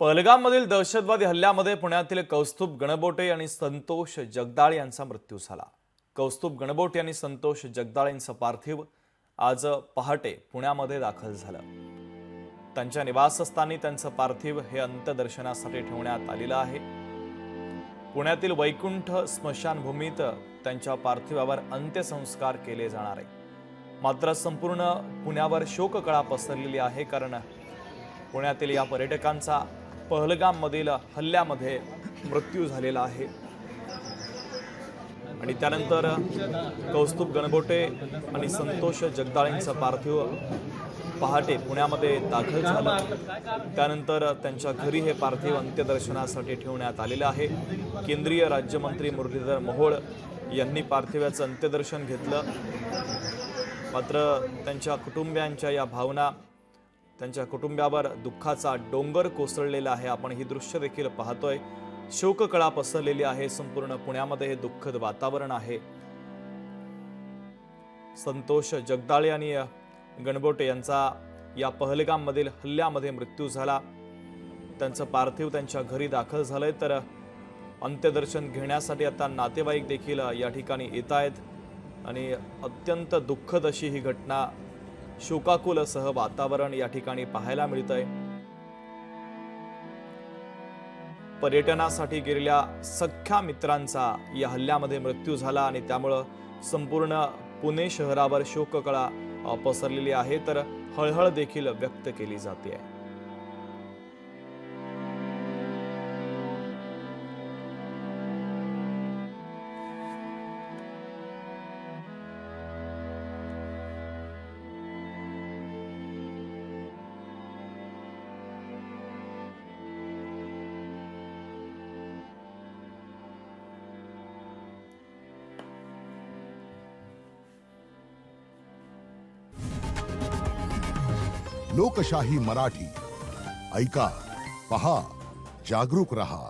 पहलगाममधील दहशतवादी हल्ल्यामध्ये पुण्यातील कौस्तुभ गणबोटे आणि संतोष जगदाळे यांचा मृत्यू झाला। कौस्तुभ गणबोटे आणि संतोष जगदाळे यांचं पार्थिव आज पहाटे पुण्यामध्ये दाखल झालं। त्यांच्या निवासस्थानी त्यांचं पार्थिव हे अंत्यदर्शनासाठी ठेवण्यात आलेलं आहे। पुण्यातील वैकुंठ स्मशानभूमीत त्यांच्या पार्थिवावर अंत्यसंस्कार केले जाणार आहे। मात्र संपूर्ण पुण्यावर शोककळा पसरलेली आहे, कारण पुण्यातील या पर्यटकांचा पहलगाममधील हल्ल्यामध्ये मृत्यू झालेला आहे। आणि त्यानंतर कौस्तुभ गणबोटे आणि संतोष जगदाळेंचं पार्थिव पहाटे पुण्यामध्ये दाखल झालं। त्यानंतर त्यांच्या घरी हे पार्थिव अंत्यदर्शनासाठी ठेवण्यात आलेलं आहे। केंद्रीय राज्यमंत्री मुरलीधर मोहोळ यांनी पार्थिवाचं अंत्यदर्शन घेतलं। मात्र त्यांच्या कुटुंबियांच्या या भावना, त्यांच्या कुटुंबियावर दुःखाचा डोंगर कोसळलेला आहे। आपण ही दृश्य देखील पाहतोय। शोककळा पसरलेली आहे। संपूर्ण पुण्यामध्ये हे दुःखद वातावरण आहे। संतोष जगदाळे आणि गणबोटे यांचा या पहलगाममधील हल्ल्यामध्ये मृत्यू झाला। त्यांचं पार्थिव त्यांच्या घरी दाखल झालंय, तर अंत्यदर्शन घेण्यासाठी आता नातेवाईक देखील या ठिकाणी येत आहेत। आणि अत्यंत दुःखद अशी ही घटना, शोकाकुल सह वातावरण या ठिकाणी पाहायला मिळतंय। पर्यटनासाठी गेलेल्या सख्ख्या मित्रांचा या हल्ल्यामध्ये मृत्यू झाला आणि त्यामुळे संपूर्ण पुणे शहरावर शोककळा पसरलेली आहे, तर हळहळ देखील व्यक्त केली जाते आहे। लोकशाही मराठी ऐका, पहा, जागरूक रहा।